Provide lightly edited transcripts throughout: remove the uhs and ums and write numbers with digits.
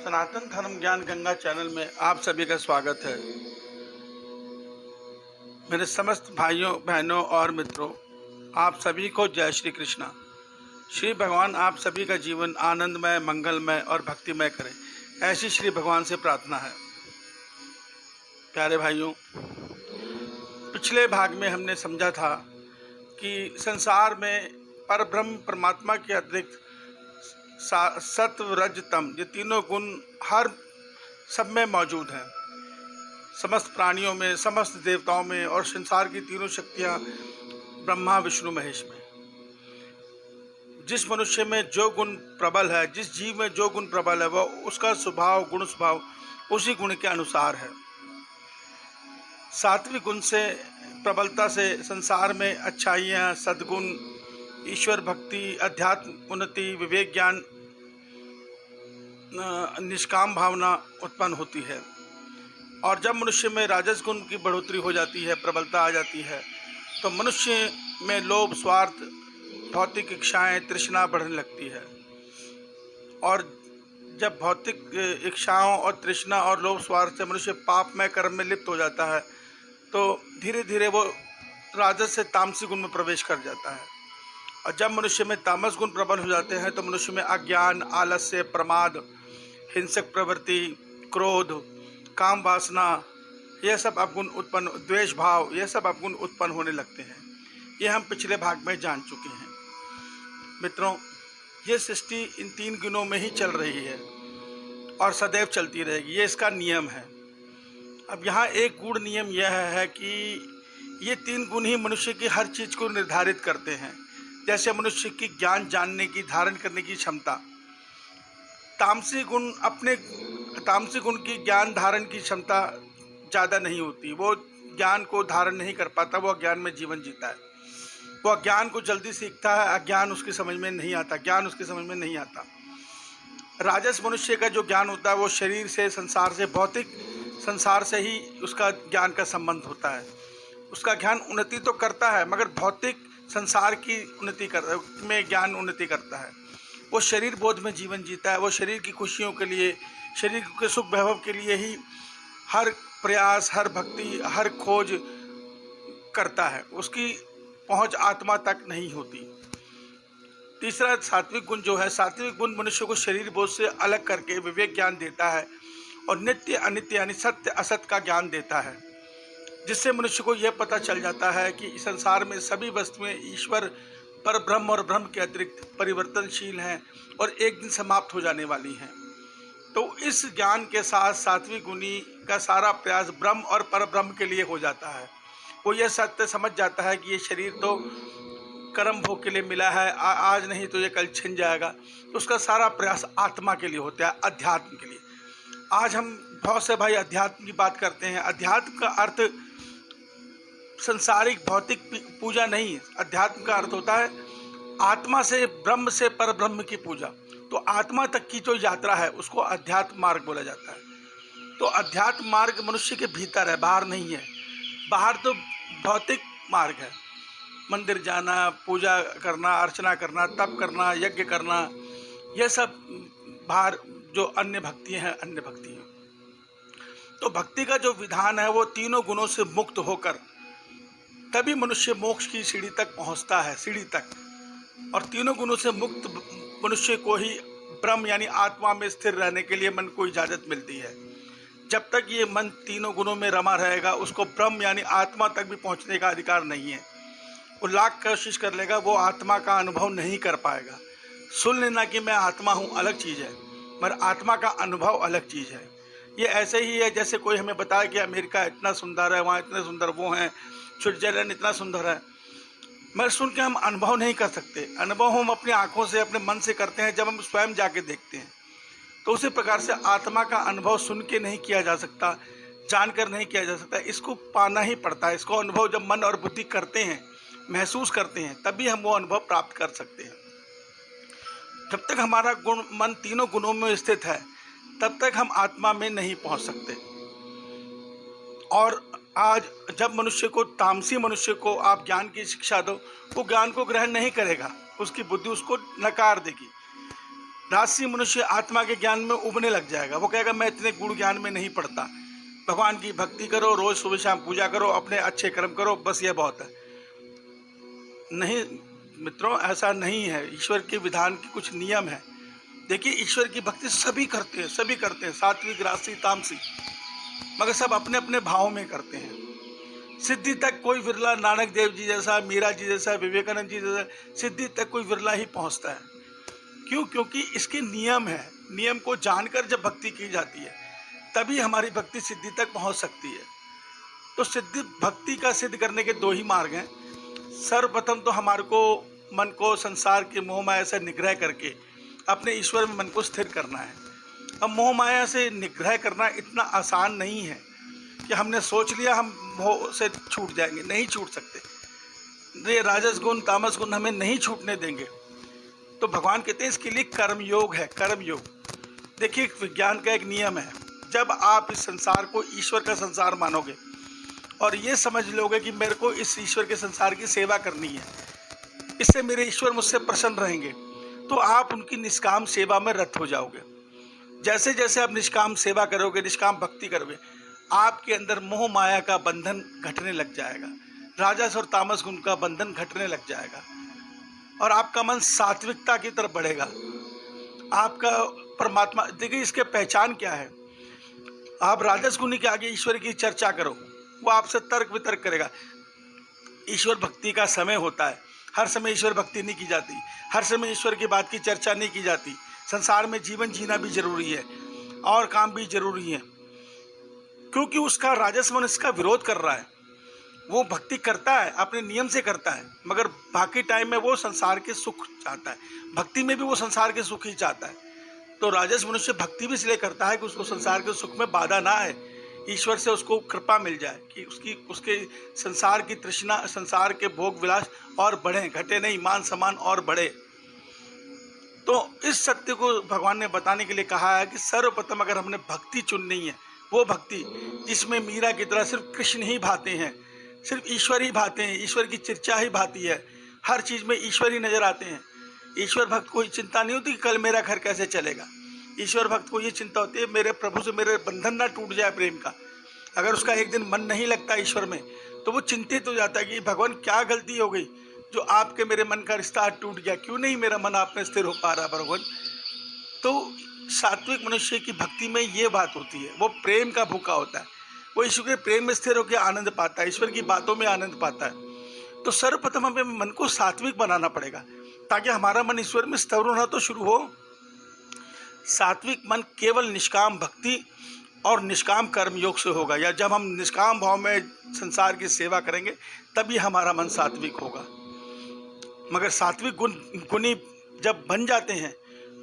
सनातन धर्म ज्ञान गंगा चैनल में आप सभी का स्वागत है। मेरे समस्त भाइयों बहनों और मित्रों, आप सभी को जय श्री कृष्णा। श्री भगवान आप सभी का जीवन आनंदमय, मंगलमय और भक्तिमय करें, ऐसी श्री भगवान से प्रार्थना है। प्यारे भाइयों, पिछले भाग में हमने समझा था कि संसार में परब्रह्म परमात्मा के अतिरिक्त सत्व रज तम ये तीनों गुण हर सब में मौजूद हैं। समस्त प्राणियों में, समस्त देवताओं में और संसार की तीनों शक्तियां ब्रह्मा विष्णु महेश में। जिस मनुष्य में जो गुण प्रबल है, जिस जीव में जो गुण प्रबल है, वह उसका स्वभाव गुण स्वभाव उसी गुण के अनुसार है। सात्विक गुण से प्रबलता से संसार में अच्छाइयाँ, सद्गुण, ईश्वर भक्ति, अध्यात्म उन्नति, विवेक ज्ञान, निष्काम भावना उत्पन्न होती है। और जब मनुष्य में राजस गुण की बढ़ोतरी हो जाती है, प्रबलता आ जाती है, तो मनुष्य में लोभ, स्वार्थ, भौतिक इच्छाएं, तृष्णा बढ़ने लगती है। और जब भौतिक इच्छाओं और तृष्णा और लोभ स्वार्थ से मनुष्य पापमय कर्म में लिप्त हो जाता है, तो धीरे धीरे वो राजस से तामसिक गुण में प्रवेश कर जाता है। और जब मनुष्य में तामस गुण प्रबल हो जाते हैं, तो मनुष्य में अज्ञान, आलस्य, प्रमाद, हिंसक प्रवृत्ति, क्रोध, काम वासना, यह सब अवगुण उत्पन्न, द्वेष भाव, यह सब अवगुण उत्पन्न होने लगते हैं। ये हम पिछले भाग में जान चुके हैं। मित्रों, ये सृष्टि इन तीन गुणों में ही चल रही है और सदैव चलती रहेगी, ये इसका नियम है। अब यहाँ एक गूढ़ नियम यह है कि ये तीन गुण ही मनुष्य की हर चीज़ को निर्धारित करते हैं। जैसे मनुष्य की ज्ञान जानने की, धारण करने की क्षमता, तामसी गुण की ज्ञान धारण की क्षमता ज़्यादा नहीं होती। वो ज्ञान को धारण नहीं कर पाता, वो अज्ञान में जीवन जीता है। वो अज्ञान को जल्दी सीखता है, अज्ञान उसकी समझ में नहीं आता, ज्ञान उसकी समझ में नहीं आता। राजस मनुष्य का जो ज्ञान होता है वो शरीर से, संसार से, भौतिक संसार से ही उसका ज्ञान का संबंध होता है। उसका ज्ञान उन्नति तो करता है, मगर भौतिक संसार की में ज्ञान उन्नति करता है। वो शरीर बोध में जीवन जीता है। वो शरीर की खुशियों के लिए, शरीर के सुख वैभव के लिए ही हर प्रयास, हर भक्ति, हर खोज करता है। उसकी पहुंच आत्मा तक नहीं होती। तीसरा सात्विक गुण जो है, सात्विक गुण मनुष्य को शरीर बोध से अलग करके विवेक ज्ञान देता है और नित्य अनित्य यानी सत्य असत का ज्ञान देता है, जिससे मनुष्य को यह पता चल जाता है कि इस संसार में सभी वस्तुएं ईश्वर, पर ब्रह्म और ब्रह्म के अतिरिक्त परिवर्तनशील हैं और एक दिन समाप्त हो जाने वाली हैं। तो इस ज्ञान के साथ सात्विक गुणी का सारा प्रयास ब्रह्म और पर ब्रह्म के लिए हो जाता है। वो यह सत्य समझ जाता है कि ये शरीर तो कर्म भोग के लिए मिला है, आज नहीं तो ये कल छिन जाएगा। तो उसका सारा प्रयास आत्मा के लिए होता है, अध्यात्म के लिए। आज हम बहुत से भाई अध्यात्म की बात करते हैं। अध्यात्म का अर्थ संसारिक भौतिक पूजा नहीं, अध्यात्म का अर्थ होता है आत्मा से, ब्रह्म से पर ब्रह्म की पूजा। तो आत्मा तक की जो यात्रा है उसको अध्यात्म मार्ग बोला जाता है। तो अध्यात्म मार्ग मनुष्य के भीतर है, बाहर नहीं है। बाहर तो भौतिक मार्ग है, मंदिर जाना, पूजा करना, अर्चना करना, तप करना, यज्ञ करना, यह सब बाहर जो अन्य भक्तियाँ हैं, अन्य भक्ति हैं। तो भक्ति का जो विधान है वो तीनों गुणों से मुक्त होकर तभी मनुष्य मोक्ष की सीढ़ी तक पहुंचता है, सीढ़ी तक। और तीनों गुणों से मुक्त मनुष्य को ही ब्रह्म यानी आत्मा में स्थिर रहने के लिए मन को इजाज़त मिलती है। जब तक ये मन तीनों गुणों में रमा रहेगा, उसको ब्रह्म यानी आत्मा तक भी पहुंचने का अधिकार नहीं है। वो लाख कोशिश कर लेगा, वो आत्मा का अनुभव नहीं कर पाएगा। सुन लेना कि मैं आत्मा हूँ अलग चीज़ है, मगर आत्मा का अनुभव अलग चीज़ है। ये ऐसे ही है जैसे कोई हमें बताया कि अमेरिका इतना सुंदर है, वहाँ इतने सुंदर वो हैं, स्विट्जरलैंड इतना सुंदर है, मगर सुन के हम अनुभव नहीं कर सकते। अनुभव हम अपनी आँखों से, अपने मन से करते हैं जब हम स्वयं जाके देखते हैं। तो उसी प्रकार से आत्मा का अनुभव सुन के नहीं किया जा सकता, जानकर नहीं किया जा सकता, इसको पाना ही पड़ता है। इसको अनुभव जब मन और बुद्धि करते हैं, महसूस करते हैं, तभी हम वो अनुभव प्राप्त कर सकते हैं। जब तक हमारा गुण मन तीनों गुणों में स्थित है, तब तक हम आत्मा में नहीं पहुंच सकते। और आज जब मनुष्य को, तामसी मनुष्य को आप ज्ञान की शिक्षा दो, वो ज्ञान को ग्रहण नहीं करेगा, उसकी बुद्धि उसको नकार देगी। राजसी मनुष्य आत्मा के ज्ञान में उबने लग जाएगा। वो कहेगा मैं इतने गुण ज्ञान में नहीं पड़ता। भगवान की भक्ति करो, रोज सुबह शाम पूजा करो, अपने अच्छे कर्म करो, बस ये बहुत है। नहीं मित्रों, ऐसा नहीं है। ईश्वर के विधान के कुछ नियम है। देखिए, ईश्वर की भक्ति सभी करते हैं, सभी करते हैं, सात्विक, राजसी, तामसी, मगर सब अपने अपने भाव में करते हैं। सिद्धि तक कोई विरला, नानक देव जी जैसा, मीरा जी जैसा, विवेकानंद जी जैसा, सिद्धि तक कोई विरला ही पहुंचता है। क्यों? क्योंकि इसके नियम है। नियम को जानकर जब भक्ति की जाती है तभी हमारी भक्ति सिद्धि तक पहुंच सकती है। तो सिद्धि, भक्ति का सिद्ध करने के दो ही मार्ग हैं। सर्वप्रथम तो हमारे को मन को संसार के मोह माया से निग्रह करके अपने ईश्वर में मन को स्थिर करना है। अब मोह माया से निग्रह करना इतना आसान नहीं है कि हमने सोच लिया हम मोह से छूट जाएंगे। नहीं छूट सकते। ये राजस गुण, तामस गुण हमें नहीं छूटने देंगे। तो भगवान कहते हैं इसके लिए कर्म योग है, कर्म योग। देखिए, विज्ञान का एक नियम है। जब आप इस संसार को ईश्वर का संसार मानोगे और ये समझ लोगे कि मेरे को इस ईश्वर के संसार की सेवा करनी है, इससे मेरे ईश्वर मुझसे प्रसन्न रहेंगे, तो आप उनकी निष्काम सेवा में रत हो जाओगे। जैसे जैसे आप निष्काम सेवा करोगे, निष्काम भक्ति करोगे, आपके अंदर मोह माया का बंधन घटने लग जाएगा, राजस और तामस गुण का बंधन घटने लग जाएगा और आपका मन सात्विकता की तरफ बढ़ेगा। आपका परमात्मा, देखिए इसके पहचान क्या है। आप राजस गुण के आगे ईश्वर की चर्चा करो, वो आपसे तर्क वितर्क करेगा। ईश्वर भक्ति का समय होता है। हर समय ईश्वर भक्ति नहीं की जाती, हर समय ईश्वर की बात की चर्चा नहीं की जाती। संसार में जीवन जीना भी जरूरी है और काम भी जरूरी है, क्योंकि उसका राजस मन इसका विरोध कर रहा है। वो भक्ति करता है, अपने नियम से करता है, मगर बाकी टाइम में वो संसार के सुख चाहता है। भक्ति में भी वो संसार के सुख ही चाहता है। तो राजस मनुष्य भक्ति भी इसलिए करता है कि उसको संसार के सुख में बाधा ना आए, ईश्वर से उसको कृपा मिल जाए कि उसके संसार की तृष्णा, संसार के भोग विलास और बढ़े, घटे नहीं, मान सम्मान और बढ़े। तो इस सत्य को भगवान ने बताने के लिए कहा है कि सर्वप्रथम अगर हमने भक्ति चुननी है, वो भक्ति जिसमें मीरा की तरह सिर्फ कृष्ण ही भाते हैं, सिर्फ ईश्वर ही भाते हैं, ईश्वर की चर्चा ही भाती है, हर चीज़ में ईश्वर ही नजर आते हैं। ईश्वर भक्त को चिंता नहीं होती कि कल मेरा घर कैसे चलेगा। ईश्वर भक्त को ये चिंता होती है मेरे प्रभु से मेरे बंधन ना टूट जाए प्रेम का। अगर उसका एक दिन मन नहीं लगता ईश्वर में तो वो चिंतित हो जाता है कि भगवान क्या गलती हो गई जो आपके मेरे मन का रिश्ता टूट गया, क्यों नहीं मेरा मन आप में स्थिर हो पा रहा भगवान। तो सात्विक मनुष्य की भक्ति में ये बात होती है, वो प्रेम का भूखा होता है, वो ईश्वर के प्रेम में स्थिर होकर आनंद पाता है, ईश्वर की बातों में आनंद पाता है। तो सर्वप्रथम हमें मन को सात्विक बनाना पड़ेगा ताकि हमारा मन ईश्वर में स्थिर होना तो शुरू हो। सात्विक मन केवल निष्काम भक्ति और निष्काम कर्म योग से होगा, या जब हम निष्काम भाव में संसार की सेवा करेंगे तभी हमारा मन सात्विक होगा। मगर सात्विक गुणी जब बन जाते हैं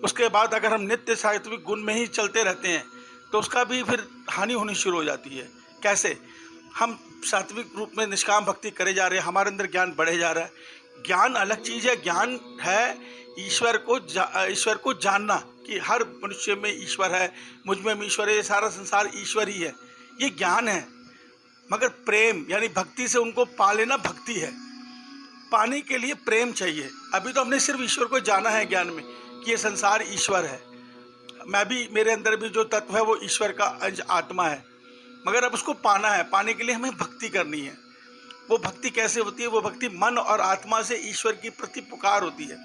उसके बाद अगर हम नित्य सात्विक गुण में ही चलते रहते हैं तो उसका भी फिर हानि होनी शुरू हो जाती है। कैसे? हम सात्विक रूप में निष्काम भक्ति करे जा रहे हैं, हमारे अंदर ज्ञान बढ़े जा रहा है। ज्ञान अलग चीज़ है। ज्ञान है ईश्वर को जानना कि हर मनुष्य में ईश्वर है, मुझ में ईश्वर है, ये सारा संसार ईश्वर ही है, ये ज्ञान है। मगर प्रेम यानी भक्ति से उनको पा लेना भक्ति है। पाने के लिए प्रेम चाहिए। अभी तो हमने सिर्फ ईश्वर को जाना है ज्ञान में कि ये संसार ईश्वर है, मैं भी, मेरे अंदर भी जो तत्व है वो ईश्वर का अंश आत्मा है। मगर अब उसको पाना है, पाने के लिए हमें भक्ति करनी है। वो भक्ति कैसे होती है? वो भक्ति मन और आत्मा से ईश्वर की प्रति पुकार होती है।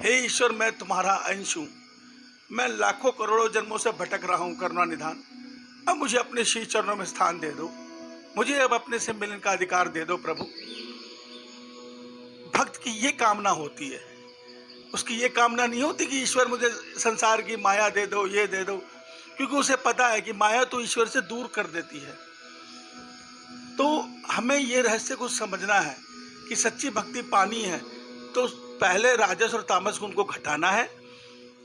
हे ईश्वर, मैं तुम्हारा अंश हूँ, मैं लाखों करोड़ों जन्मों से भटक रहा हूँ, करुणा निधान, अब मुझे अपने श्री चरणों में स्थान दे दो, मुझे अब अपने से मिलने का अधिकार दे दो प्रभु। भक्त की ये कामना होती है, उसकी ये कामना नहीं होती कि ईश्वर मुझे संसार की माया दे दो, ये दे दो, क्योंकि उसे पता है कि माया तो ईश्वर से दूर कर देती है। तो हमें ये रहस्य को समझना है कि सच्ची भक्ति पानी है तो पहले राजस और तामस गुण को घटाना है,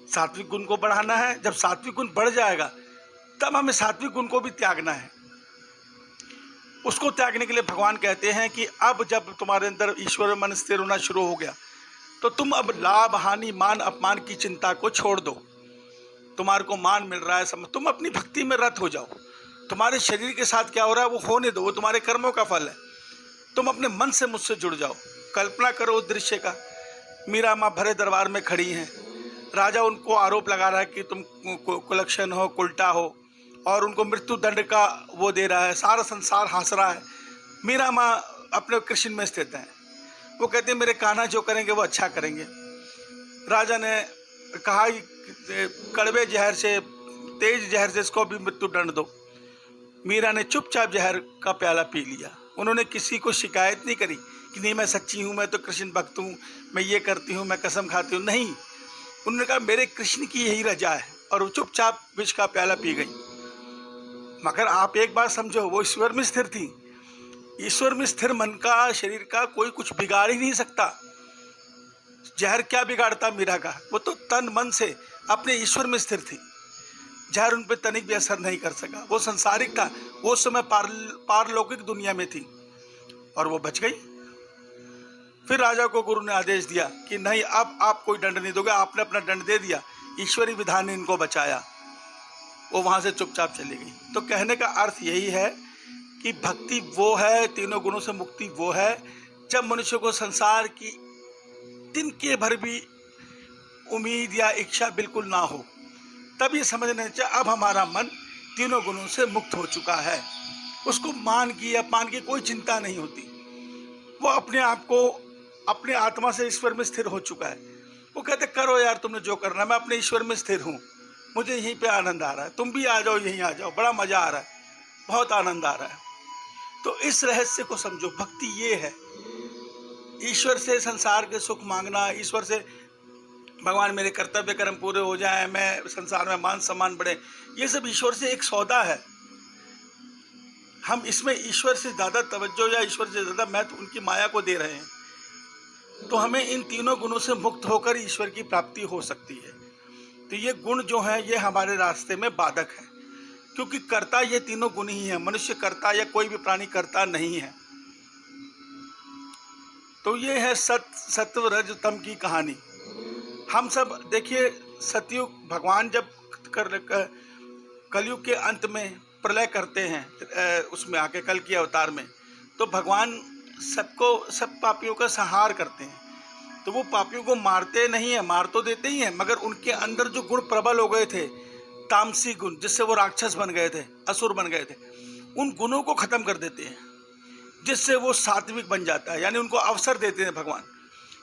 सात्विक गुण को बढ़ाना है। जब सात्विक गुण बढ़ जाएगा तब हमें सात्विक गुण को भी त्यागना है। उसको त्यागने के लिए भगवान कहते हैं कि अब जब तुम्हारे अंदर ईश्वर मन स्थिर होना शुरू हो गया तो तुम अब लाभ हानि मान अपमान की चिंता को छोड़ दो। तुम्हारे को मान मिल रहा है, तुम अपनी भक्ति में रत हो जाओ। तुम्हारे शरीर के साथ क्या हो रहा है वो होने दो, वो तुम्हारे कर्मों का फल है। तुम अपने मन से मुझसे जुड़ जाओ। कल्पना करो उस दृश्य का, मीरा माँ भरे दरबार में खड़ी हैं, राजा उनको आरोप लगा रहा है कि तुम कुलक्षण हो, उल्टा हो, और उनको मृत्यु दंड का वो दे रहा है। सारा संसार हंस रहा है। मीरा माँ अपने कृष्ण में स्थित हैं। वो कहते हैं मेरे कान्हा जो करेंगे वो अच्छा करेंगे। राजा ने कहा कि कड़वे जहर से, तेज जहर से इसको भी मृत्यु दंड दो। मीरा ने चुपचाप जहर का प्याला पी लिया। उन्होंने किसी को शिकायत नहीं करी कि नहीं मैं सच्ची हूँ, मैं तो कृष्ण भक्त हूँ, मैं ये करती हूँ, मैं कसम खाती हूँ। नहीं, उन्होंने कहा मेरे कृष्ण की यही रजा है, और वो चुपचाप विष का प्याला पी गई। मगर आप एक बात समझो, वो ईश्वर में स्थिर थी। ईश्वर में स्थिर मन का, शरीर का कोई कुछ बिगाड़ ही नहीं सकता। जहर क्या बिगाड़ता मीरा का? वो तो तन मन से अपने ईश्वर में स्थिर थी। जहर उन पर तनिक भी असर नहीं कर सका। वो संसारिक था, वो उस समय पारलौकिक दुनिया में थी, और वो बच गई। फिर राजा को गुरु ने आदेश दिया कि नहीं, अब आप कोई दंड नहीं दोगे, आपने अपना दंड दे दिया, ईश्वरी विधान ने इनको बचाया। वो वहां से चुपचाप चली गई। तो कहने का अर्थ यही है कि भक्ति वो है, तीनों गुणों से मुक्ति वो है, जब मनुष्य को संसार की तिनके भर भी उम्मीद या इच्छा बिल्कुल ना हो, तब ये समझना चाहिए अब हमारा मन तीनों गुणों से मुक्त हो चुका है। उसको मान की अपमान की कोई चिंता नहीं होती। वो अपने आप को, अपने आत्मा से ईश्वर में स्थिर हो चुका है। वो कहते करो यार तुमने जो करना है, मैं अपने ईश्वर में स्थिर हूँ, मुझे यहीं पे आनंद आ रहा है, तुम भी आ जाओ, यहीं आ जाओ, बड़ा मजा आ रहा है, बहुत आनंद आ रहा है। तो इस रहस्य को समझो। भक्ति ये है, ईश्वर से संसार के सुख मांगना, ईश्वर से भगवान मेरे कर्तव्य कर्म पूरे हो जाएं, मैं संसार में मान सम्मान बढ़े, ये सब ईश्वर से एक सौदा है। हम इसमें ईश्वर से ज़्यादा तवज्जो या ईश्वर से ज़्यादा महत्व उनकी माया को दे रहे हैं। तो हमें इन तीनों गुणों से मुक्त होकर ईश्वर की प्राप्ति हो सकती है। तो ये गुण जो है ये हमारे रास्ते में बाधक है, क्योंकि कर्ता ये तीनों गुण ही है। मनुष्य कर्ता या कोई भी प्राणी कर्ता नहीं है। तो ये है सत्व रज तम की कहानी। हम सब देखिए, सतयुग भगवान जब कलयुग के अंत में प्रलय करते हैं, उसमें आके कल की अवतार में, तो भगवान सबको, सब पापियों का संहार करते हैं। तो वो पापियों को मारते नहीं है, मार तो देते ही हैं, मगर उनके अंदर जो गुण प्रबल हो गए थे, तामसी गुण, जिससे वो राक्षस बन गए थे, असुर बन गए थे, उन गुणों को खत्म कर देते हैं, जिससे वो सात्विक बन जाता है। यानी उनको अवसर देते हैं भगवान।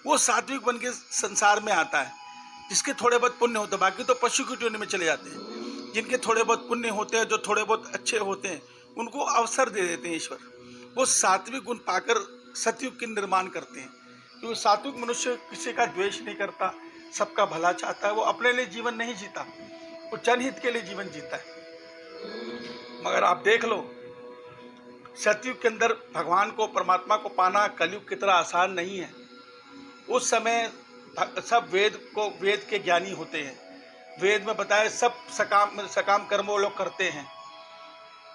वो सात्विक बन के संसार में आता है। जिसके थोड़े बहुत पुण्य होते हैं, बाकी तो पशु की योनि में चले जाते हैं। जिनके थोड़े बहुत पुण्य होते हैं, जो थोड़े बहुत अच्छे होते हैं, उनको अवसर दे देते हैं ईश्वर। वो सात्विक गुण पाकर सतयुग के निर्माण करते हैं। क्योंकि सात्विक मनुष्य किसी का द्वेष नहीं करता, सबका भला चाहता है। वो अपने लिए जीवन नहीं जीता, वो जनहित के लिए जीवन जीता है। मगर आप देख लो, सतयुग के अंदर भगवान को, परमात्मा को पाना कलयुग की तरह आसान नहीं है। उस समय सब वेद के ज्ञानी होते हैं। वेद में बताए सब सकाम कर्म वो लोग करते हैं।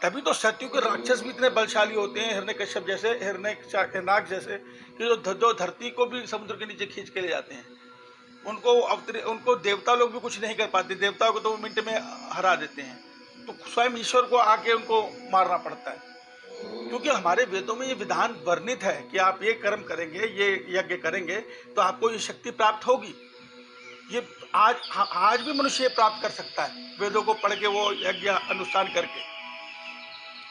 तभी तो सतयुग के राक्षस भी इतने बलशाली होते हैं, हिरण्यकश्यप जैसे, हिरण्यनाग जैसे, कि जो धरती को भी समुद्र के नीचे खींच के ले जाते हैं। उनको देवता लोग भी कुछ नहीं कर पाते। देवताओं को तो वो मिनट में हरा देते हैं। तो स्वयं ईश्वर को आके उनको मारना पड़ता है। क्योंकि हमारे वेदों में ये विधान वर्णित है कि आप ये कर्म करेंगे, ये यज्ञ करेंगे तो आपको ये शक्ति प्राप्त होगी। ये आज भी मनुष्य प्राप्त कर सकता है, वेदों को पढ़ के, वो यज्ञ अनुष्ठान करके।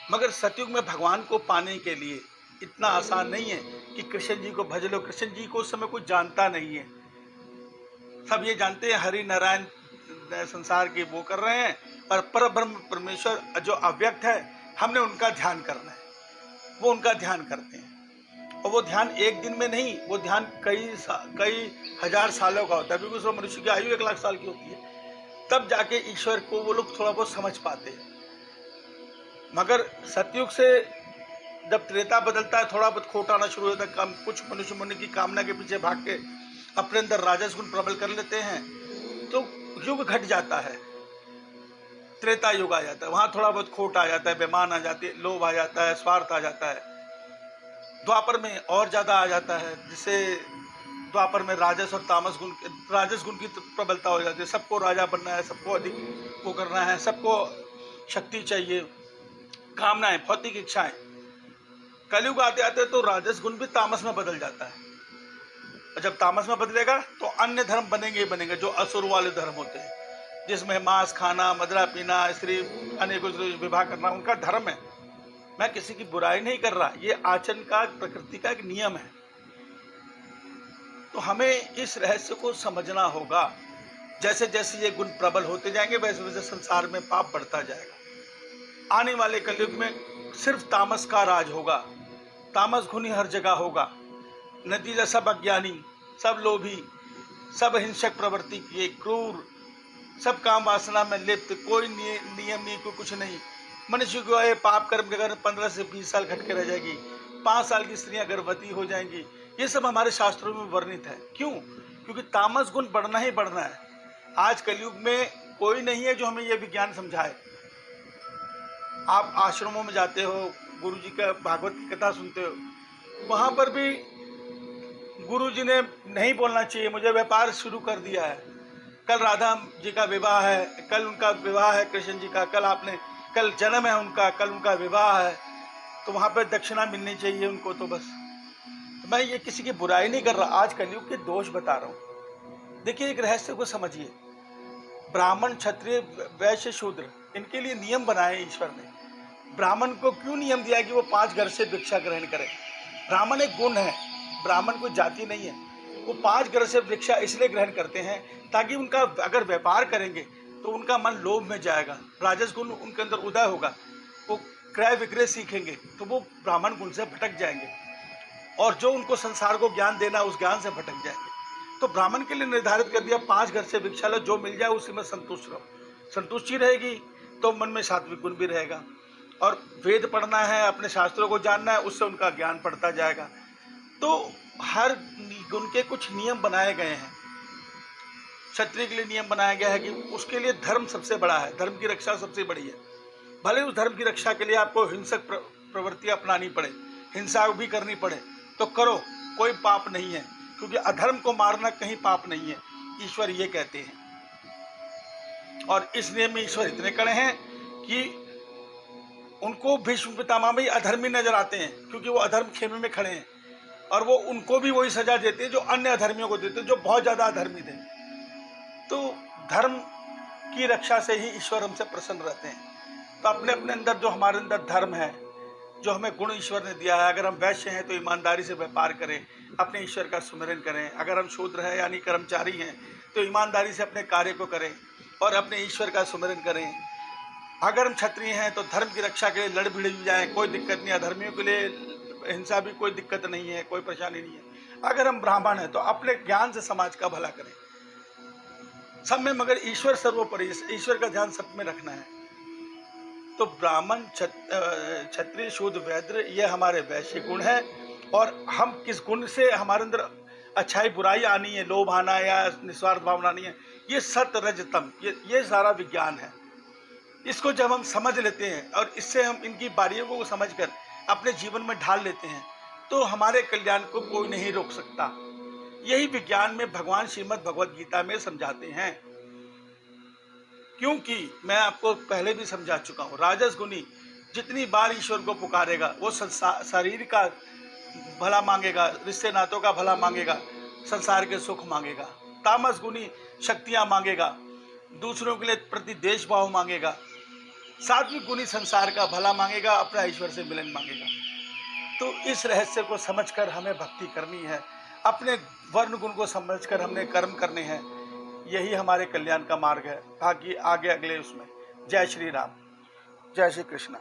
मगर सतयुग में भगवान को पाने के लिए इतना आसान नहीं है कि कृष्ण जी को भज लो। कृष्ण जी को उस समय कोई जानता नहीं है। सब ये जानते हैं हरि नारायण संसार के वो कर रहे हैं, और परब्रह्म परमेश्वर जो अव्यक्त है, हमने उनका ध्यान करना है। वो उनका ध्यान करते हैं, और वो ध्यान एक दिन में नहीं, वो ध्यान कई हजार सालों का होता है। क्योंकि उसमें मनुष्य की आयु 1 लाख साल की होती है। तब जाके ईश्वर को वो लोग थोड़ा बहुत समझ पाते हैं। मगर सतयुग से जब त्रेता बदलता है, थोड़ा बहुत खोट आना शुरू होता है। कुछ मनुष्य मन की कामना के पीछे भाग के अपने अंदर राजस गुण प्रबल कर लेते हैं, तो युग घट जाता है, त्रेता युग आ जाता है। वहां थोड़ा बहुत खोट आ जाता है, बेमान आ जाती है, लोभ आ जाता है, स्वार्थ आ जाता है। द्वापर में और ज्यादा आ जाता है, जिससे द्वापर में राजस और तामस गुण, राजस गुण की प्रबलता हो जाती है। सबको राजा बनना है, सबको अधिक वो करना है, सबको शक्ति चाहिए, कामनाएं, भौतिक इच्छाएं। कलयुग आते आते तो राजस गुण भी तामस में बदल जाता है। और जब तामस में बदलेगा तो अन्य धर्म बनेंगे ही बनेंगे, जो असुर वाले धर्म होते हैं, जिसमें मांस खाना, मदिरा पीना, स्त्री अनेकों से विवाह करना उनका धर्म है। मैं किसी की बुराई नहीं कर रहा, ये आचरण का, प्रकृति का एक नियम है। तो हमें इस रहस्य को समझना होगा। जैसे जैसे ये गुण प्रबल होते जाएंगे वैसे वैसे संसार में पाप बढ़ता जाएगा। आने वाले कलयुग में सिर्फ तामस का राज होगा, तामस गुण ही हर जगह होगा। नतीजा सब अज्ञानी, सब लोभी, सब हिंसक प्रवृत्ति किए, क्रूर, सब काम वासना में लिप्त, कोई नियम नहीं, कोई कुछ नहीं। मनुष्य को ये पाप कर्म के कारण 15 से 20 साल खटके रह जाएगी, 5 साल की स्त्रियां गर्भवती हो जाएंगी। ये सब हमारे शास्त्रों में वर्णित है। क्यों? क्योंकि तामस गुण बढ़ना ही बढ़ना है। आज कलयुग में कोई नहीं है जो हमें यह विज्ञान समझाए। आप आश्रमों में जाते हो, गुरु जी का भागवत की कथा सुनते हो, वहां पर भी गुरु जी ने नहीं बोलना चाहिए मुझे व्यापार शुरू कर दिया है, कल राधा जी का विवाह है, कल उनका विवाह है कृष्ण जी का, कल जन्म है उनका, कल उनका विवाह है, तो वहाँ पर दक्षिणा मिलनी चाहिए उनको। तो बस, तो मैं ये किसी की बुराई नहीं कर रहा, आज कलयुग के दोष बता रहा हूँ। देखिए, एक रहस्य को समझिए। ब्राह्मण, क्षत्रिय, वैश्य, शूद्र, इनके लिए नियम बनाए ईश्वर ने। ब्राह्मण को क्यों नियम दिया कि वो 5 घर से भिक्षा ग्रहण करे? ब्राह्मण एक गुण है, ब्राह्मण कोई जाति नहीं है। वो 5 घर से भिक्षा इसलिए ग्रहण करते हैं ताकि उनका अगर व्यापार करेंगे तो उनका मन लोभ में जाएगा, राजस गुण उनके अंदर उदय होगा, वो क्रय विक्रय सीखेंगे तो वो ब्राह्मण गुण से भटक जाएंगे, और जो उनको संसार को ज्ञान देना उस ज्ञान से भटक जाएंगे। तो ब्राह्मण के लिए निर्धारित कर दिया 5 घर से भिक्षा लो, जो मिल जाए उसी में संतुष्ट रहो। संतुष्टि रहेगी तो मन में सात्विक गुण भी रहेगा, और वेद पढ़ना है, अपने शास्त्रों को जानना है, उससे उनका ज्ञान बढ़ता जाएगा। तो हर गुण के कुछ नियम बनाए गए हैं। क्षत्रिय के लिए नियम बनाया गया है कि उसके लिए धर्म सबसे बड़ा है, धर्म की रक्षा सबसे बड़ी है। भले उस धर्म की रक्षा के लिए आपको हिंसक प्रवृत्ति अपनानी पड़े, हिंसा भी करनी पड़े, तो करो, कोई पाप नहीं है, क्योंकि अधर्म को मारना कहीं पाप नहीं है, ईश्वर ये कहते हैं। और इस नियम में ईश्वर इतने कड़े हैं कि उनको भीष्म पितामह भी अधर्मी नजर आते हैं, क्योंकि वो अधर्म खेमे में खड़े हैं, और वो उनको भी वही सजा देते हैं जो अन्य अधर्मियों को देते हैं, जो बहुत ज्यादा अधर्मी थे। तो धर्म की रक्षा से ही ईश्वर हमसे प्रसन्न रहते हैं। तो अपने अपने अंदर जो हमारे अंदर धर्म है, जो हमें गुण ईश्वर ने दिया है, अगर हम वैश्य हैं तो ईमानदारी से व्यापार करें, अपने ईश्वर का सुमिरन करें। अगर हम शूद्र हैं यानी कर्मचारी हैं तो ईमानदारी से अपने कार्य को करें और अपने ईश्वर का सुमिरन करें। अगर हम क्षत्रिय हैं तो धर्म की रक्षा के लिए लड़ भिड़ जाएं, कोई दिक्कत नहीं। अधर्मियों के लिए हिंसा भी कोई दिक्कत नहीं है, कोई परेशानी नहीं है। अगर हम ब्राह्मण हैं तो अपने ज्ञान से समाज का भला करें सब में, मगर ईश्वर सर्वोपरि, ईश्वर का ध्यान सब में रखना है। तो ब्राह्मण, क्षत्रिय, शूद्र, वैद्य, ये हमारे वैश्य गुण है। और हम किस गुण से हमारे अंदर अच्छाई बुराई आनी है, लोभ आना या निस्वार्थ भावना आनी है, ये सत रज तम, ये सारा विज्ञान है। इसको जब हम समझ लेते हैं और इससे हम इनकी बारियों को समझकर अपने जीवन में ढाल लेते हैं तो हमारे कल्याण को कोई नहीं रोक सकता। यही विज्ञान में भगवान श्रीमद् भगवद गीता में समझाते हैं। क्योंकि मैं आपको पहले भी समझा चुका हूँ, राजस गुणी जितनी बार ईश्वर को पुकारेगा वो शरीर का भला मांगेगा, रिश्ते नातों का भला मांगेगा, संसार के सुख मांगेगा। तामस गुणी शक्तियां मांगेगा, दूसरों के लिए प्रति देश भाव मांगेगा। सात्विक गुणी संसार का भला मांगेगा, अपना ईश्वर से मिलन मांगेगा। तो इस रहस्य को समझकर हमें भक्ति करनी है, अपने वर्ण गुण को समझकर हमने कर्म करने हैं। यही हमारे कल्याण का मार्ग है। बाकी आगे अगले उसमें। जय श्री राम, जय श्री कृष्ण।